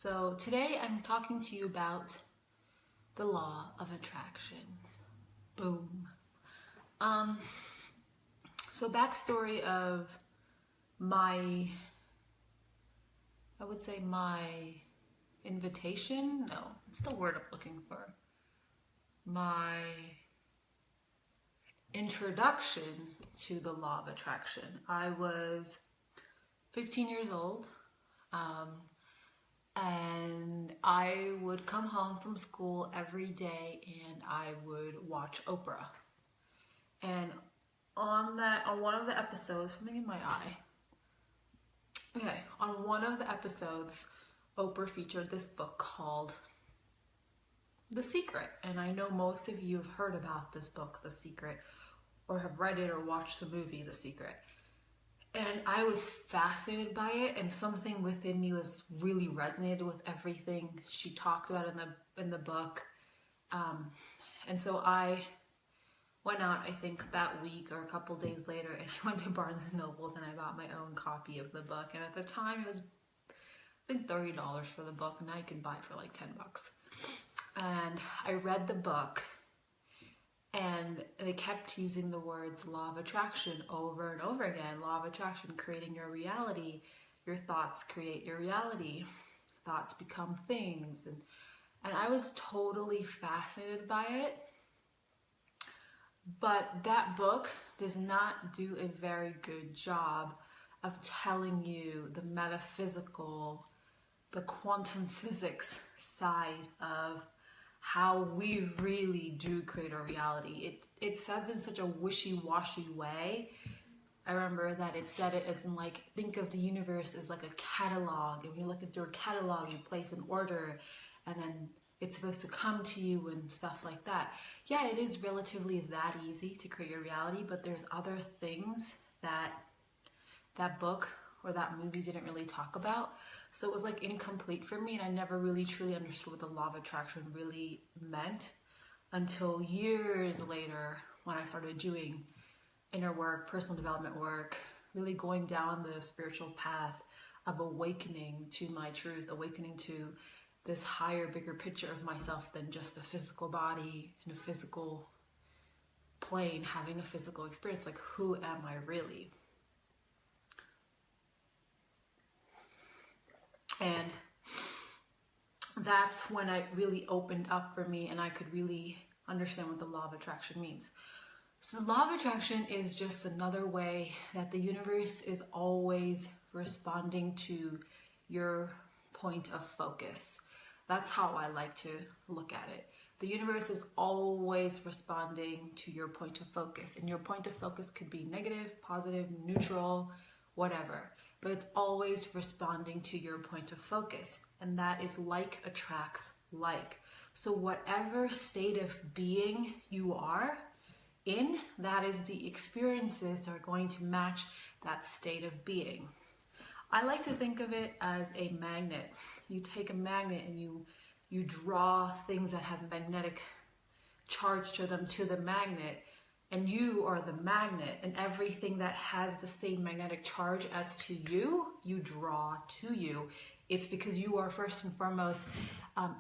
So today I'm talking to you about the law of attraction. Boom. So backstory of my invitation? No, it's the word I'm looking for. My introduction to the law of attraction. I was 15 years old. And I would come home from school every day and I would watch Oprah. And on one of the episodes, something in my eye. Okay, on one of the episodes, Oprah featured this book called The Secret. And I know most of you have heard about this book, The Secret, or have read it or watched the movie, The Secret. And I was fascinated by it, and something within me was really resonated with everything she talked about in the book. And so I went out, I think that week or a couple days later, and I went to Barnes and Nobles and I bought my own copy of the book. And at the time it was, I think, $30 for the book, and now you can buy it for like $10. And I read the book. And they kept using the words law of attraction over and over again. Law of attraction, creating your reality. Your thoughts create your reality. Thoughts become things. And I was totally fascinated by it. But that book does not do a very good job of telling you the metaphysical, the quantum physics side of how we really do create our reality. It says in such a wishy-washy way. I remember that it said it as in, like, think of the universe as like a catalog, and when you look at your catalog, you place an order, and then it's supposed to come to you and stuff like that. Yeah, it is relatively that easy to create your reality, but there's other things that that book or that movie didn't really talk about. So it was like incomplete for me, and I never really truly understood what the law of attraction really meant until years later when I started doing inner work, personal development work, really going down the spiritual path of awakening to my truth, awakening to this higher, bigger picture of myself than just a physical body in a physical plane, having a physical experience. Like, who am I really? And that's when it really opened up for me and I could really understand what the law of attraction means. So the law of attraction is just another way that the universe is always responding to your point of focus. That's how I like to look at it. The universe is always responding to your point of focus, and your point of focus could be negative, positive, neutral, whatever. But it's always responding to your point of focus, and that is like attracts like. So whatever state of being you are in, that is the experiences that are going to match that state of being. I like to think of it as a magnet. You take a magnet and you draw things that have magnetic charge to them to the magnet, and you are the magnet, and everything that has the same magnetic charge as to you, you draw to you. It's because you are first and foremost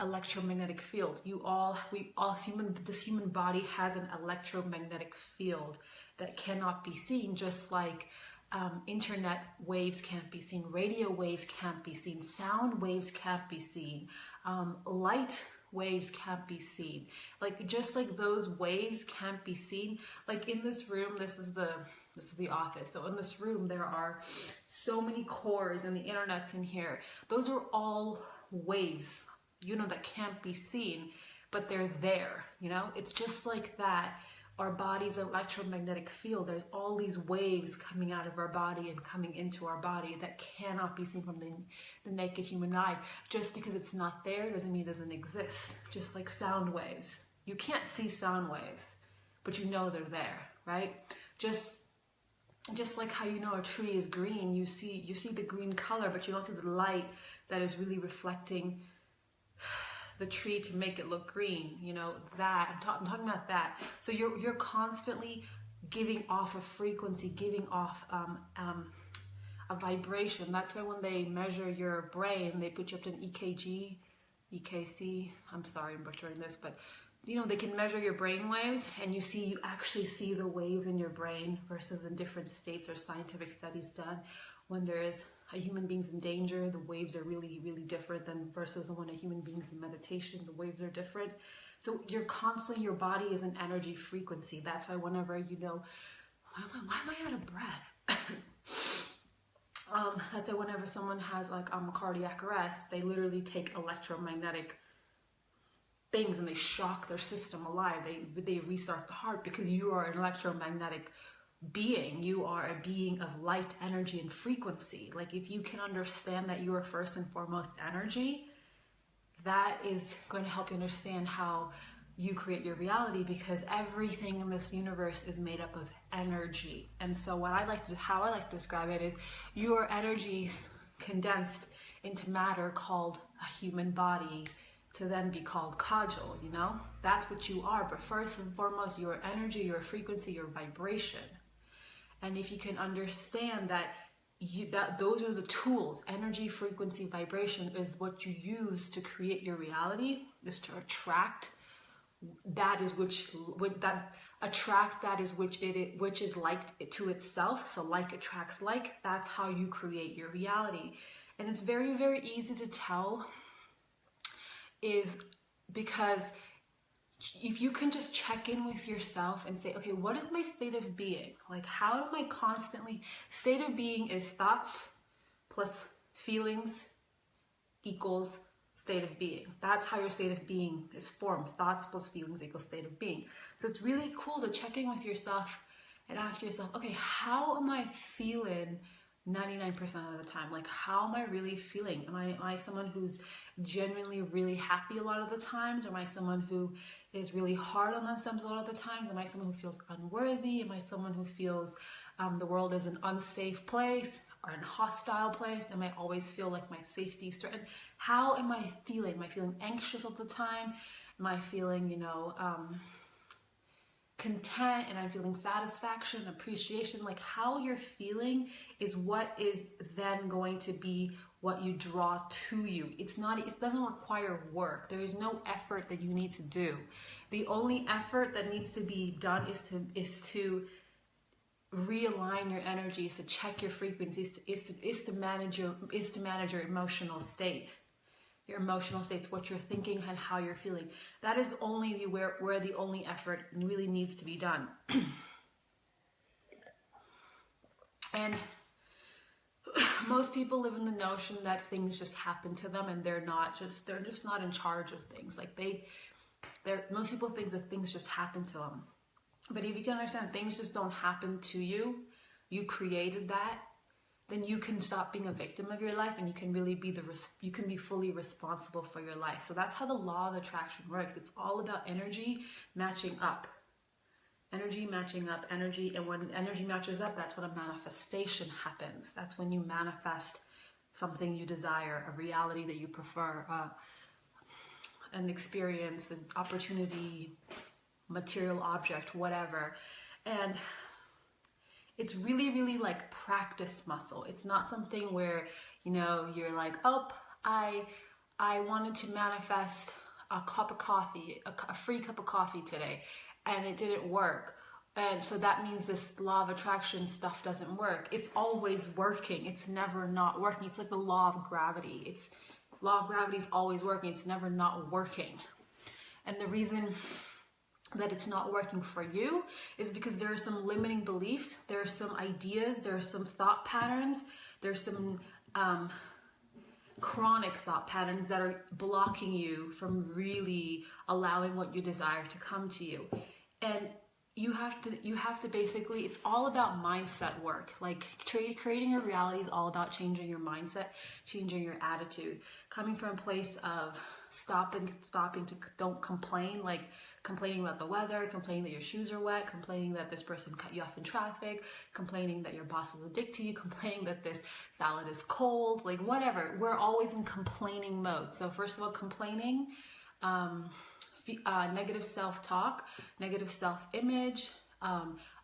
electromagnetic field. This human body has an electromagnetic field that cannot be seen, just like internet waves can't be seen, radio waves can't be seen, sound waves can't be seen, light waves can't be seen. Like, just like those waves can't be seen. Like in this room, this is the office. So in this room, there are so many cords, and the internet's in here. Those are all waves, that can't be seen, but they're there. It's just like that. Our body's electromagnetic field. There's all these waves coming out of our body and coming into our body that cannot be seen from the naked human eye. Just because it's not there doesn't mean it doesn't exist. Just like sound waves. You can't see sound waves, but you know they're there, right? Just like how a tree is green, you see the green color, but you don't see the light that is really reflecting the tree to make it look green. That I'm talking about that. So you're constantly giving off a frequency, giving off a vibration. That's why when they measure your brain, they put you up to an EKG, EKC. I'm sorry, I'm butchering this, but you know, they can measure your brain waves, and you actually see the waves in your brain versus in different states or scientific studies done. When there is a human being's in danger, the waves are really, really different than versus when a human being's in meditation, the waves are different. So your body is an energy frequency. That's why whenever you know, why am I out of breath? That's why whenever someone has like cardiac arrest, they literally take electromagnetic things and they shock their system alive. They restart the heart, because you are an electromagnetic being. You are a being of light, energy, and frequency. Like, if you can understand that you are first and foremost energy, that is going to help you understand how you create your reality, because everything in this universe is made up of energy. And so how I like to describe it is your energy condensed into matter called a human body, to then be called Kajal, you know? That's what you are. But first and foremost, your energy, your frequency, your vibration. And if you can understand that those are the tools, energy, frequency, vibration is what you use to create your reality, is to attract that is which is like to itself. So like attracts like. That's how you create your reality. And it's very, very easy to tell, is because if you can just check in with yourself and say, okay, what is my state of being? Like, how am I constantly, state of being is thoughts plus feelings equals state of being. That's how your state of being is formed. Thoughts plus feelings equals state of being. So it's really cool to check in with yourself and ask yourself, okay, how am I feeling 99% of the time? Like, how am I really feeling? Am I someone who's genuinely really happy a lot of the times? Or am I someone who is really hard on themselves a lot of the times? Am I someone who feels unworthy? Am I someone who feels the world is an unsafe place or a hostile place? Am I always feel like my safety is certain? How am I feeling? Am I feeling anxious all the time? Am I feeling, content, and I'm feeling satisfaction, appreciation? Like, how you're feeling is what is then going to be what you draw to you. It doesn't require work. There is no effort that you need to do. The only effort that needs to be done is to realign your energies, to check your frequencies, is to manage your emotional state. Your emotional states, what you're thinking and how you're feeling. That is only where the only effort really needs to be done. And most people live in the notion that things just happen to them, and they're just not in charge of things. Like most people think that things just happen to them. But if you can understand, things just don't happen to you. You created that. Then you can stop being a victim of your life, and you can really be fully responsible for your life. So that's how the law of attraction works. It's all about energy matching up. Energy matching up, energy. And when energy matches up, that's when a manifestation happens. That's when you manifest something you desire, a reality that you prefer, an experience, an opportunity, material object, whatever. And it's really, really like practice muscle. It's not something where, you're like, oh, I wanted to manifest a cup of coffee, a free cup of coffee today, and it didn't work. And so that means this law of attraction stuff doesn't work. It's always working. It's never not working. It's like the law of gravity. Law of gravity is always working. It's never not working. And the reason that it's not working for you is because there are some limiting beliefs, there are some ideas, there are some thought patterns, there's some chronic thought patterns that are blocking you from really allowing what you desire to come to you. And you have to basically, it's all about mindset work. Like creating your reality is all about changing your mindset, changing your attitude, coming from a place of stopping to don't complain, like complaining about the weather, complaining that your shoes are wet, complaining that this person cut you off in traffic, complaining that your boss was a dick to you, complaining that this salad is cold, like whatever. We're always in complaining mode. So first of all, complaining, negative self-talk, negative self-image,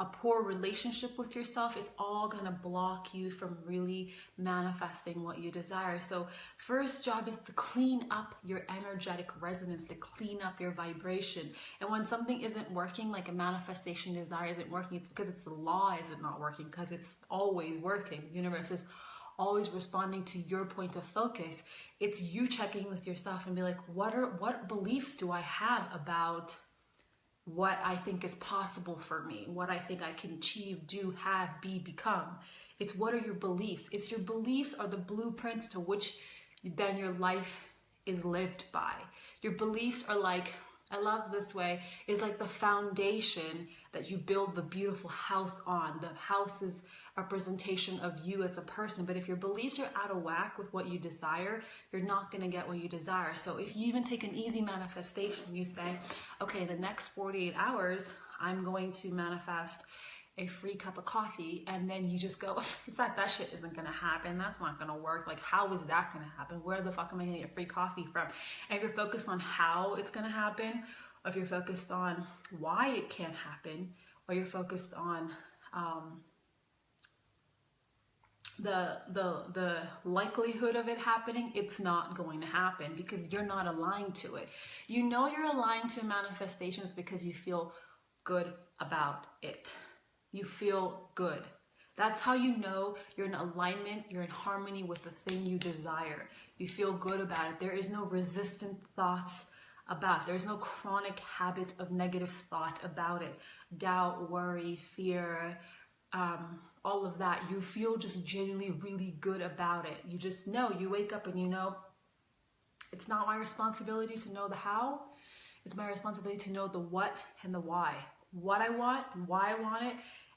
a poor relationship with yourself is all going to block you from really manifesting what you desire. So first job is to clean up your energetic resonance, to clean up your vibration. And when something isn't working, like a manifestation desire isn't working, it's because it's the law isn't not working, because it's always working. The universe is always responding to your point of focus. It's you checking with yourself and be like, what beliefs do I have about what I think is possible for me, what I think I can achieve, do, have, be, become. It's what are your beliefs? It's your beliefs are the blueprints to which then your life is lived by. Your beliefs are like, I love this way, is like the foundation that you build the beautiful house on. The house is a representation of you as a person. But if your beliefs are out of whack with what you desire, you're not going to get what you desire. So if you even take an easy manifestation, you say, okay, the next 48 hours, I'm going to manifest a free cup of coffee, and then you just go, it's like, that shit isn't gonna happen, that's not gonna work, like how is that gonna happen, where the fuck am I gonna get free coffee from? And if you're focused on how it's gonna happen, or if you're focused on why it can't happen, or you're focused on the likelihood of it happening, it's not going to happen because you're not aligned to it. You know you're aligned to manifestations because you feel good about it. You feel good. That's how you know you're in alignment, you're in harmony with the thing you desire. You feel good about it. There is no resistant thoughts about it. There's no chronic habit of negative thought about it. Doubt, worry, fear, all of that. You feel just genuinely really good about it. You just know, you wake up and you know, it's not my responsibility to know the how. It's my responsibility to know the what and the why. What I want, why I want it,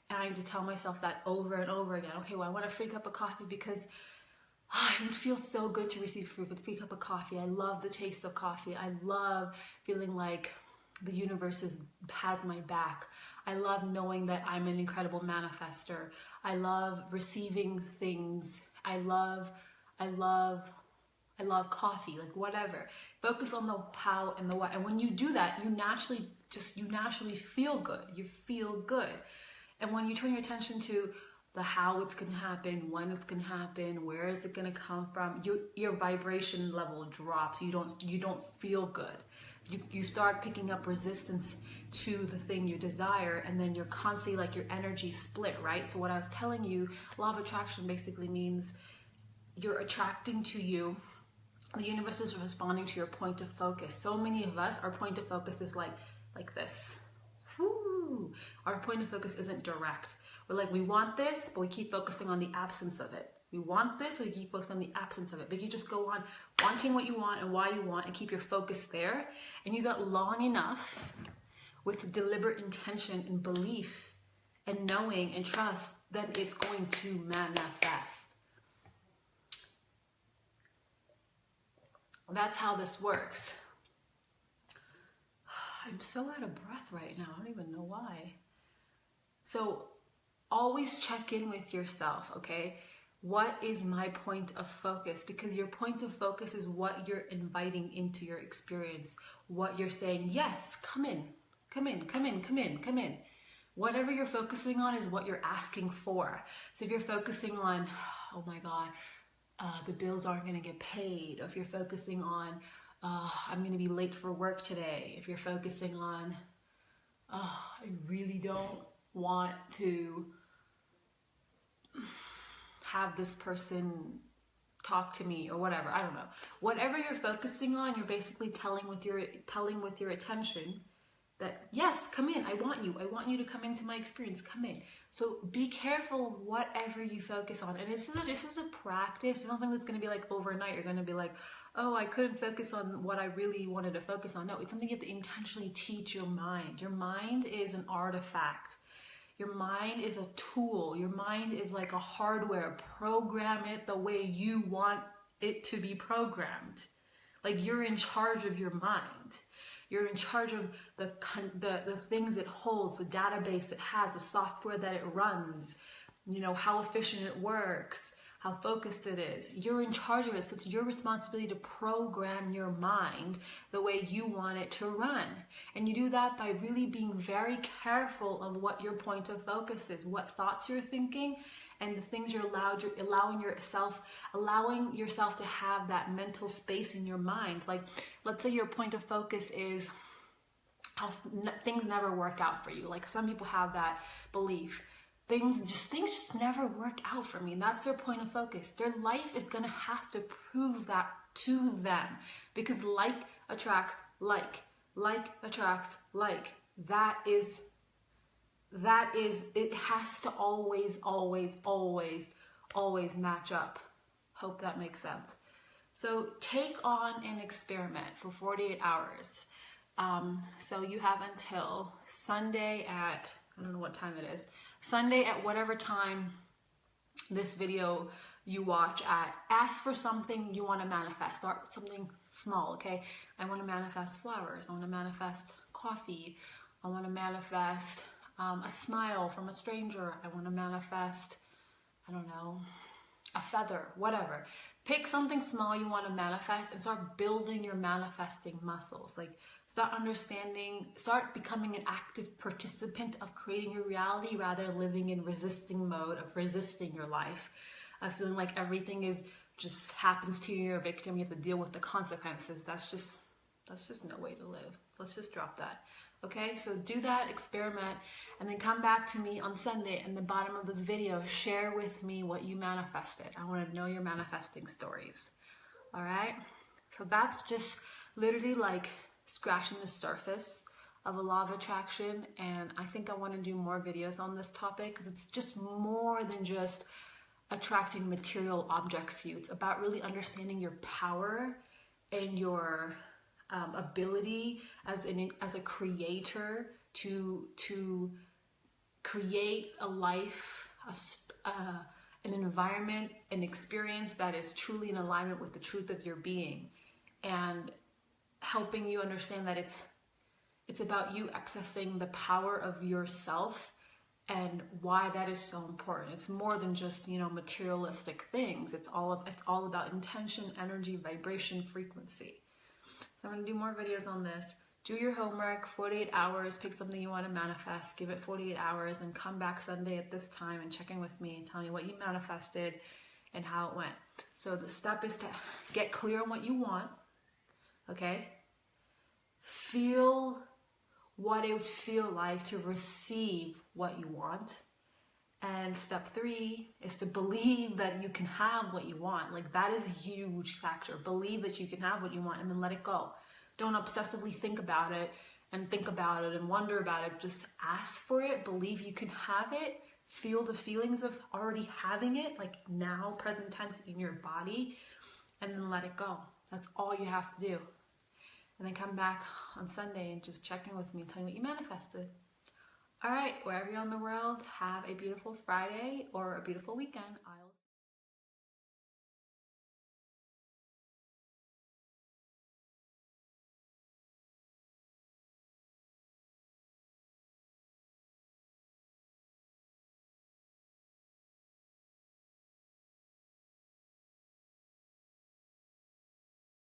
and I need to tell myself that over and over again. Okay, well, I want a free cup of coffee because it would feel so good to receive a free cup of coffee. I love the taste of coffee. I love feeling like the universe has my back. I love knowing that I'm an incredible manifester. I love receiving things. I love coffee, like whatever. Focus on the how and the what. And when you do that, you naturally feel good. You feel good. And when you turn your attention to the how it's going to happen, when it's going to happen, where is it going to come from, your vibration level drops. You don't feel good. You start picking up resistance to the thing you desire, and then you're constantly like your energy split, right? So what I was telling you, law of attraction basically means you're attracting to you. The universe is responding to your point of focus. So many of us, our point of focus is like this. Whoo! Our point of focus isn't direct. We're like, we want this, but we keep focusing on the absence of it. We want this, but we keep focusing on the absence of it. But you just go on wanting what you want and why you want and keep your focus there. And you do that long enough with deliberate intention and belief and knowing and trust, then it's going to manifest. That's how this works. I'm so out of breath right now. I don't even know why. So always check in with yourself, okay? What is my point of focus? Because your point of focus is what you're inviting into your experience. What you're saying, yes, come in, come in, come in, come in, come in. Whatever you're focusing on is what you're asking for. So if you're focusing on, oh my God, the bills aren't going to get paid. Or if you're focusing on, I'm going to be late for work today. If you're focusing on, I really don't want to have this person talk to me or whatever. I don't know. Whatever you're focusing on, you're basically telling with your attention that, yes, come in. I want you. I want you to come into my experience. Come in. So be careful of whatever you focus on. And this is a practice. It's something that's going to be like overnight. You're going to be like, oh, I couldn't focus on what I really wanted to focus on. No, it's something you have to intentionally teach your mind. Your mind is an artifact. Your mind is a tool. Your mind is like a hardware. Program it the way you want it to be programmed. Like you're in charge of your mind. You're in charge of the things it holds, the database it has, the software that it runs, you know, how efficient it works, how focused it is. You're in charge of it, so it's your responsibility to program your mind the way you want it to run. And you do that by really being very careful of what your point of focus is, what thoughts you're thinking, and the things you're allowing yourself to have that mental space in your mind. Like, let's say your point of focus is how things never work out for you. Like, some people have that belief. Things just never work out for me. And that's their point of focus. Their life is going to have to prove that to them, because like attracts like attracts like. That is, it has to always match up. Hope that makes sense. So take on an experiment for 48 hours. So you have until Sunday at, I don't know what time it is, Sunday at whatever time this video you watch at. Ask for something you want to manifest. Start with something small, okay? I want to manifest flowers. I want to manifest coffee. I want to manifest a smile from a stranger. I want to manifest, I don't know, a feather, whatever. Pick something small you want to manifest and start building your manifesting muscles. Like, start becoming an active participant of creating your reality, rather than living in resisting mode of resisting your life. Feeling like everything just happens to you, you're a victim, you have to deal with the consequences. That's just no way to live. Let's just drop that. Okay, so do that experiment and then come back to me on Sunday in the bottom of this video. Share with me what you manifested. I want to know your manifesting stories. All right, so that's just literally like scratching the surface of a law of attraction, and I think I want to do more videos on this topic, because it's just more than just attracting material objects to you. It's about really understanding your power and your ability as a creator to create a life, an environment, an experience that is truly in alignment with the truth of your being, and helping you understand that it's about you accessing the power of yourself and why that is so important. It's more than just, materialistic things. It's all about intention, energy, vibration, frequency. So I'm going to do more videos on this. Do your homework, 48 hours, pick something you want to manifest, give it 48 hours, and come back Sunday at this time and check in with me and tell me what you manifested and how it went. So the step is to get clear on what you want, okay? Feel what it would feel like to receive what you want. And step 3 is to believe that you can have what you want. Like, that is a huge factor. Believe that you can have what you want, and then let it go. Don't obsessively think about it and wonder about it. Just ask for it. Believe you can have it. Feel the feelings of already having it, like now, present tense, in your body, and then let it go. That's all you have to do. And then come back on Sunday and just check in with me and tell me what you manifested. All right, wherever you're in the world, have a beautiful Friday or a beautiful weekend.